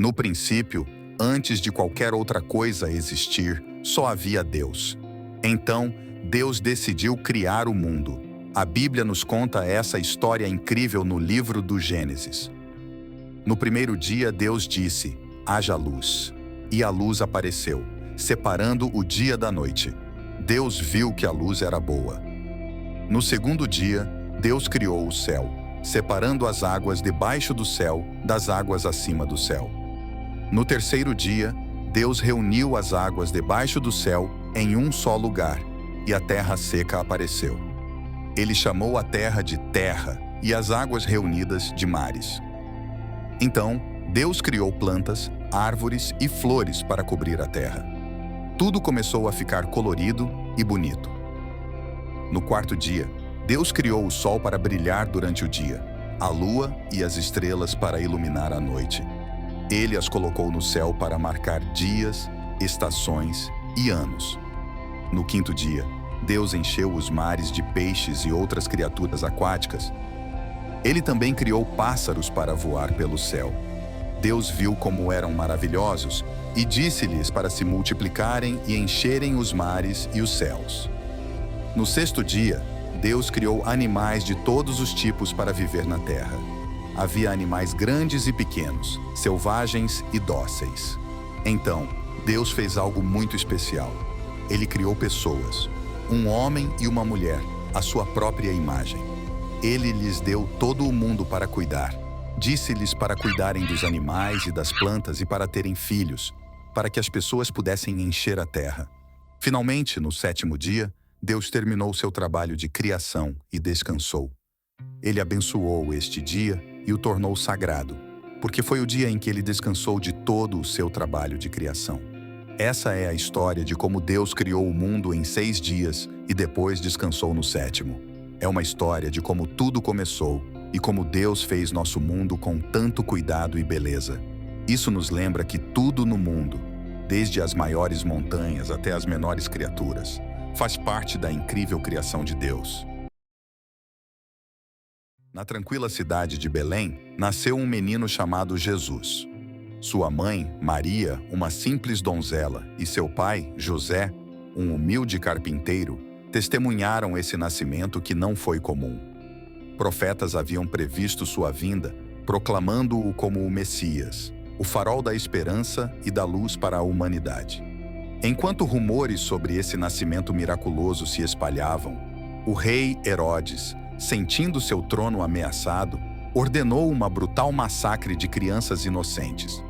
No princípio, antes de qualquer outra coisa existir, só havia Deus. Então, Deus decidiu criar o mundo. A Bíblia nos conta essa história incrível no livro do Gênesis. No primeiro dia, Deus disse: haja luz. E a luz apareceu, separando o dia da noite. Deus viu que a luz era boa. No segundo dia, Deus criou o céu, separando as águas debaixo do céu das águas acima do céu. No terceiro dia, Deus reuniu as águas debaixo do céu em um só lugar, e a terra seca apareceu. Ele chamou a terra de terra e as águas reunidas de mares. Então, Deus criou plantas, árvores e flores para cobrir a terra. Tudo começou a ficar colorido e bonito. No quarto dia, Deus criou o sol para brilhar durante o dia, a lua e as estrelas para iluminar a noite. Ele as colocou no céu para marcar dias, estações e anos. No quinto dia, Deus encheu os mares de peixes e outras criaturas aquáticas. Ele também criou pássaros para voar pelo céu. Deus viu como eram maravilhosos e disse-lhes para se multiplicarem e encherem os mares e os céus. No sexto dia, Deus criou animais de todos os tipos para viver na terra. Havia animais grandes e pequenos, selvagens e dóceis. Então, Deus fez algo muito especial. Ele criou pessoas, um homem e uma mulher, à sua própria imagem. Ele lhes deu todo o mundo para cuidar. Disse-lhes para cuidarem dos animais e das plantas e para terem filhos, para que as pessoas pudessem encher a terra. Finalmente, no sétimo dia, Deus terminou seu trabalho de criação e descansou. Ele abençoou este dia e o tornou sagrado, porque foi o dia em que ele descansou de todo o seu trabalho de criação. Essa é a história de como Deus criou o mundo em 6 dias e depois descansou no sétimo. É uma história de como tudo começou e como Deus fez nosso mundo com tanto cuidado e beleza. Isso nos lembra que tudo no mundo, desde as maiores montanhas até as menores criaturas, faz parte da incrível criação de Deus. Na tranquila cidade de Belém, nasceu um menino chamado Jesus. Sua mãe, Maria, uma simples donzela, e seu pai, José, um humilde carpinteiro, testemunharam esse nascimento que não foi comum. Profetas haviam previsto sua vinda, proclamando-o como o Messias, o farol da esperança e da luz para a humanidade. Enquanto rumores sobre esse nascimento miraculoso se espalhavam, o rei Herodes, sentindo seu trono ameaçado, ordenou uma brutal massacre de crianças inocentes.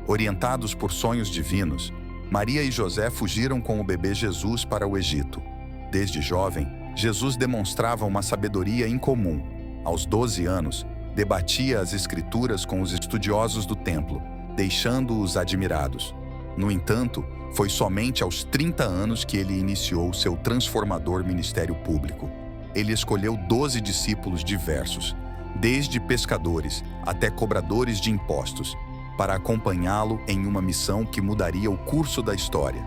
Orientados por sonhos divinos, Maria e José fugiram com o bebê Jesus para o Egito. Desde jovem, Jesus demonstrava uma sabedoria incomum. Aos 12 anos, debatia as Escrituras com os estudiosos do templo, deixando-os admirados. No entanto, foi somente aos 30 anos que ele iniciou seu transformador ministério público. Ele escolheu 12 discípulos diversos, desde pescadores até cobradores de impostos, para acompanhá-lo em uma missão que mudaria o curso da história.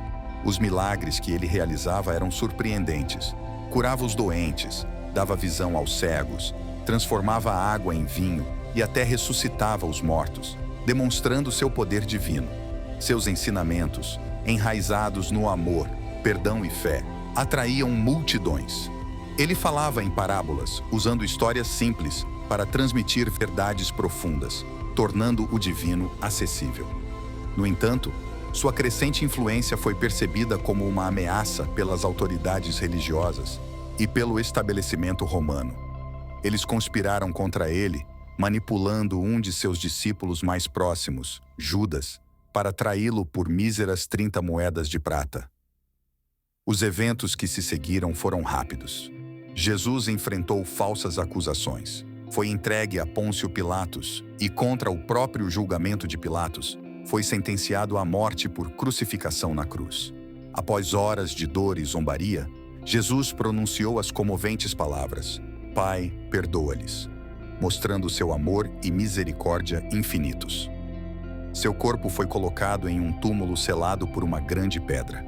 Os milagres que ele realizava eram surpreendentes. Curava os doentes, dava visão aos cegos, transformava a água em vinho e até ressuscitava os mortos, demonstrando seu poder divino. Seus ensinamentos, enraizados no amor, perdão e fé, atraíam multidões. Ele falava em parábolas, usando histórias simples para transmitir verdades profundas, tornando o divino acessível. No entanto, sua crescente influência foi percebida como uma ameaça pelas autoridades religiosas e pelo estabelecimento romano. Eles conspiraram contra ele, manipulando um de seus discípulos mais próximos, Judas, para traí-lo por míseras 30 moedas de prata. Os eventos que se seguiram foram rápidos. Jesus enfrentou falsas acusações. Foi entregue a Pôncio Pilatos e, contra o próprio julgamento de Pilatos, foi sentenciado à morte por crucificação na cruz. Após horas de dor e zombaria, Jesus pronunciou as comoventes palavras: Pai, perdoa-lhes, mostrando seu amor e misericórdia infinitos. Seu corpo foi colocado em um túmulo selado por uma grande pedra.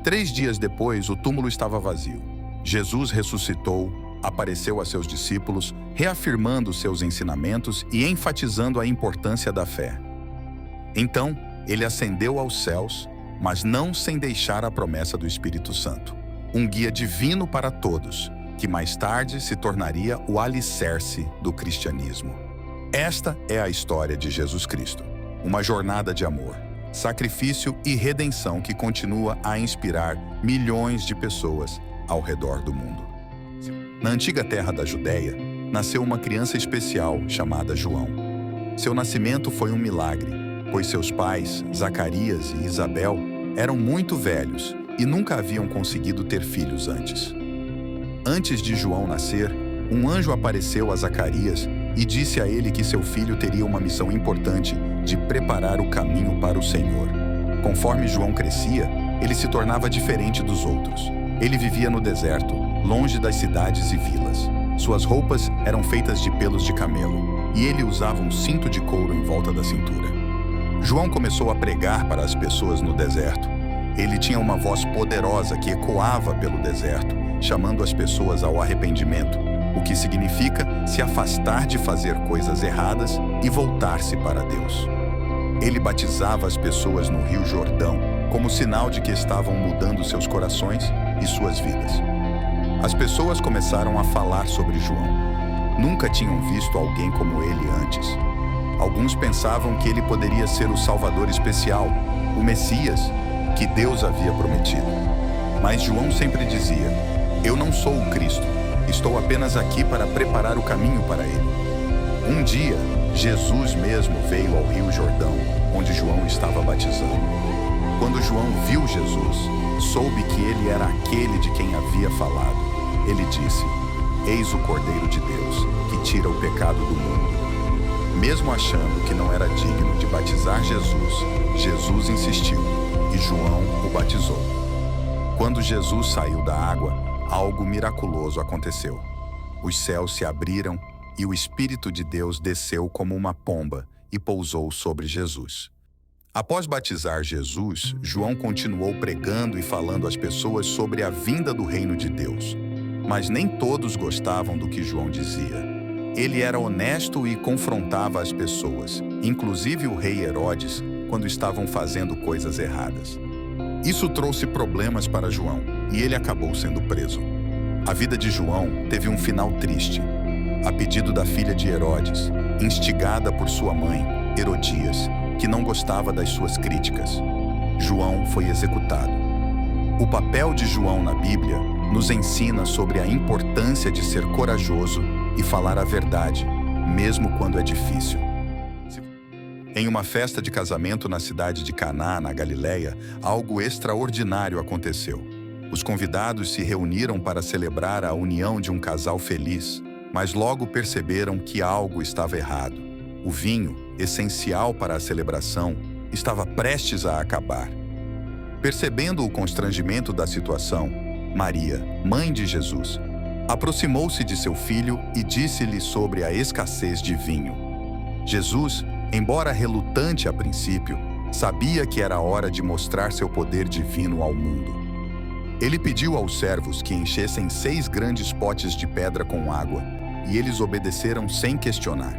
3 dias depois, o túmulo estava vazio. Jesus ressuscitou, apareceu a seus discípulos, reafirmando seus ensinamentos e enfatizando a importância da fé. Então, ele ascendeu aos céus, mas não sem deixar a promessa do Espírito Santo, um guia divino para todos, que mais tarde se tornaria o alicerce do cristianismo. Esta é a história de Jesus Cristo, uma jornada de amor, sacrifício e redenção que continua a inspirar milhões de pessoas ao redor do mundo. Na antiga terra da Judéia, nasceu uma criança especial chamada João. Seu nascimento foi um milagre, pois seus pais, Zacarias e Isabel, eram muito velhos e nunca haviam conseguido ter filhos antes. Antes de João nascer, um anjo apareceu a Zacarias e disse a ele que seu filho teria uma missão importante de preparar o caminho para o Senhor. Conforme João crescia, ele se tornava diferente dos outros. Ele vivia no deserto, longe das cidades e vilas. Suas roupas eram feitas de pelos de camelo, e ele usava um cinto de couro em volta da cintura. João começou a pregar para as pessoas no deserto. Ele tinha uma voz poderosa que ecoava pelo deserto, chamando as pessoas ao arrependimento, o que significa se afastar de fazer coisas erradas e voltar-se para Deus. Ele batizava as pessoas no Rio Jordão, como sinal de que estavam mudando seus corações e suas vidas. As pessoas começaram a falar sobre João. Nunca tinham visto alguém como ele antes. Alguns pensavam que ele poderia ser o Salvador especial, o Messias, que Deus havia prometido. Mas João sempre dizia: "Eu não sou o Cristo, estou apenas aqui para preparar o caminho para ele." Um dia, Jesus mesmo veio ao Rio Jordão, onde João estava batizando. Quando João viu Jesus, soube que ele era aquele de quem havia falado. Ele disse: "Eis o Cordeiro de Deus, que tira o pecado do mundo." Mesmo achando que não era digno de batizar Jesus, Jesus insistiu, e João o batizou. Quando Jesus saiu da água, algo miraculoso aconteceu. Os céus se abriram e o Espírito de Deus desceu como uma pomba e pousou sobre Jesus. Após batizar Jesus, João continuou pregando e falando às pessoas sobre a vinda do reino de Deus. Mas nem todos gostavam do que João dizia. Ele era honesto e confrontava as pessoas, inclusive o rei Herodes, quando estavam fazendo coisas erradas. Isso trouxe problemas para João, e ele acabou sendo preso. A vida de João teve um final triste. A pedido da filha de Herodes, instigada por sua mãe, Herodias, que não gostava das suas críticas, João foi executado. O papel de João na Bíblia nos ensina sobre a importância de ser corajoso e falar a verdade, mesmo quando é difícil. Em uma festa de casamento na cidade de Caná, na Galileia, algo extraordinário aconteceu. Os convidados se reuniram para celebrar a união de um casal feliz, mas logo perceberam que algo estava errado. O vinho, essencial para a celebração, estava prestes a acabar. Percebendo o constrangimento da situação, Maria, mãe de Jesus, aproximou-se de seu filho e disse-lhe sobre a escassez de vinho. Jesus, embora relutante a princípio, sabia que era hora de mostrar seu poder divino ao mundo. Ele pediu aos servos que enchessem 6 grandes potes de pedra com água, e eles obedeceram sem questionar.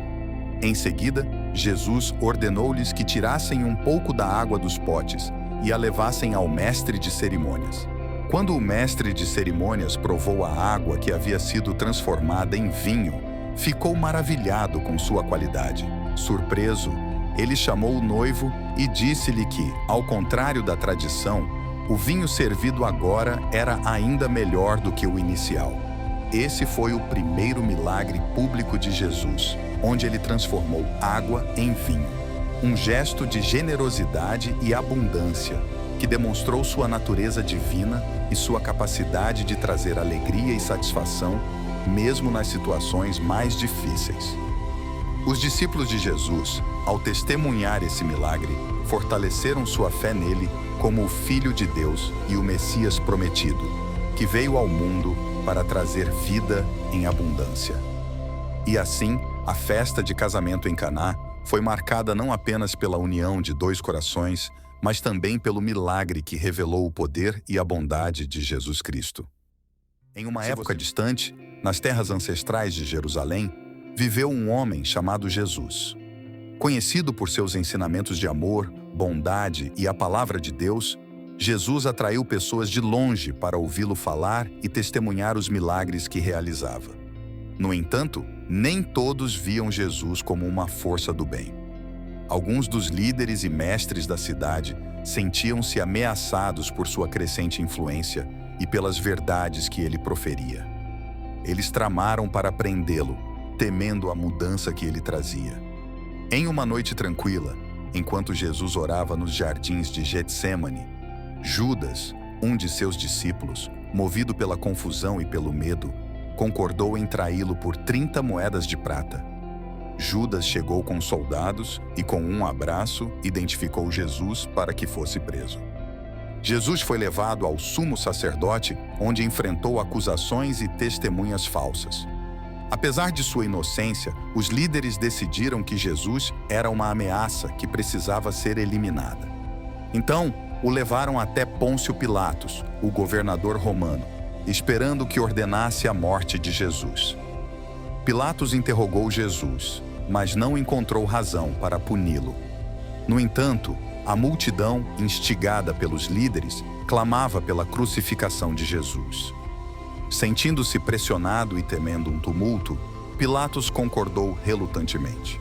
Em seguida, Jesus ordenou-lhes que tirassem um pouco da água dos potes e a levassem ao mestre de cerimônias. Quando o mestre de cerimônias provou a água que havia sido transformada em vinho, ficou maravilhado com sua qualidade. Surpreso, ele chamou o noivo e disse-lhe que, ao contrário da tradição, o vinho servido agora era ainda melhor do que o inicial. Esse foi o primeiro milagre público de Jesus, onde ele transformou água em vinho. Um gesto de generosidade e abundância, que demonstrou sua natureza divina e sua capacidade de trazer alegria e satisfação, mesmo nas situações mais difíceis. Os discípulos de Jesus, ao testemunhar esse milagre, fortaleceram sua fé nele como o Filho de Deus e o Messias prometido, que veio ao mundo para trazer vida em abundância. E assim, a festa de casamento em Caná foi marcada não apenas pela união de 2 corações, mas também pelo milagre que revelou o poder e a bondade de Jesus Cristo. Em uma época distante, nas terras ancestrais de Jerusalém, viveu um homem chamado Jesus. Conhecido por seus ensinamentos de amor, bondade e a palavra de Deus, Jesus atraiu pessoas de longe para ouvi-lo falar e testemunhar os milagres que realizava. No entanto, nem todos viam Jesus como uma força do bem. Alguns dos líderes e mestres da cidade sentiam-se ameaçados por sua crescente influência e pelas verdades que ele proferia. Eles tramaram para prendê-lo, temendo a mudança que ele trazia. Em uma noite tranquila, enquanto Jesus orava nos jardins de Getsêmani, Judas, um de seus discípulos, movido pela confusão e pelo medo, concordou em traí-lo por 30 moedas de prata. Judas chegou com soldados e, com um abraço, identificou Jesus para que fosse preso. Jesus foi levado ao sumo sacerdote, onde enfrentou acusações e testemunhas falsas. Apesar de sua inocência, os líderes decidiram que Jesus era uma ameaça que precisava ser eliminada. Então, o levaram até Pôncio Pilatos, o governador romano, esperando que ordenasse a morte de Jesus. Pilatos interrogou Jesus, mas não encontrou razão para puni-lo. No entanto, a multidão, instigada pelos líderes, clamava pela crucificação de Jesus. Sentindo-se pressionado e temendo um tumulto, Pilatos concordou relutantemente.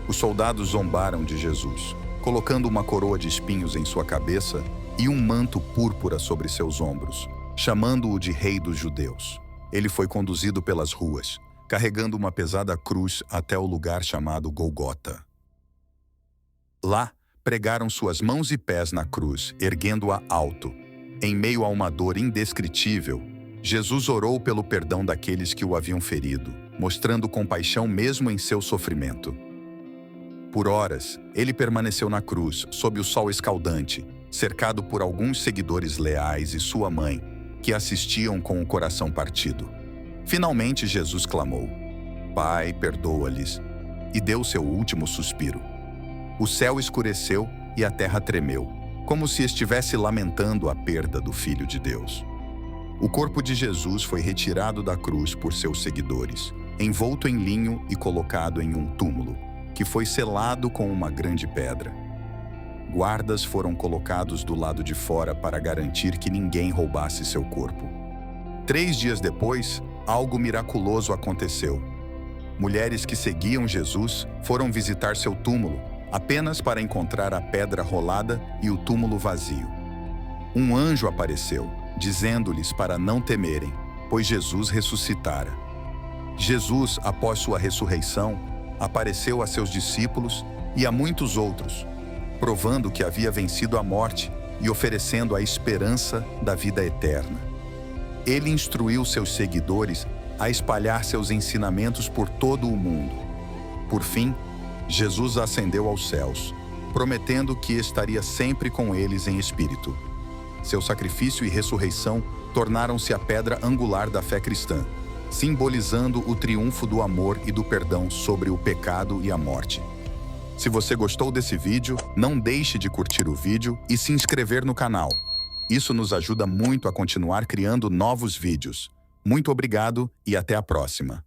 Os soldados zombaram de Jesus, colocando uma coroa de espinhos em sua cabeça e um manto púrpura sobre seus ombros, chamando-o de Rei dos Judeus. Ele foi conduzido pelas ruas, carregando uma pesada cruz até o lugar chamado Golgota. Lá, pregaram suas mãos e pés na cruz, erguendo-a alto. Em meio a uma dor indescritível, Jesus orou pelo perdão daqueles que o haviam ferido, mostrando compaixão mesmo em seu sofrimento. Por horas, ele permaneceu na cruz, sob o sol escaldante, cercado por alguns seguidores leais e sua mãe, que assistiam com o coração partido. Finalmente, Jesus clamou: "Pai, perdoa-lhes", e deu seu último suspiro. O céu escureceu e a terra tremeu, como se estivesse lamentando a perda do Filho de Deus. O corpo de Jesus foi retirado da cruz por seus seguidores, envolto em linho e colocado em um túmulo, que foi selado com uma grande pedra. Guardas foram colocados do lado de fora para garantir que ninguém roubasse seu corpo. 3 dias depois, algo miraculoso aconteceu. Mulheres que seguiam Jesus foram visitar seu túmulo, apenas para encontrar a pedra rolada e o túmulo vazio. Um anjo apareceu, dizendo-lhes para não temerem, pois Jesus ressuscitara. Jesus, após sua ressurreição, apareceu a seus discípulos e a muitos outros, provando que havia vencido a morte e oferecendo a esperança da vida eterna. Ele instruiu seus seguidores a espalhar seus ensinamentos por todo o mundo. Por fim, Jesus ascendeu aos céus, prometendo que estaria sempre com eles em espírito. Seu sacrifício e ressurreição tornaram-se a pedra angular da fé cristã, simbolizando o triunfo do amor e do perdão sobre o pecado e a morte. Se você gostou desse vídeo, não deixe de curtir o vídeo e se inscrever no canal. Isso nos ajuda muito a continuar criando novos vídeos. Muito obrigado e até a próxima.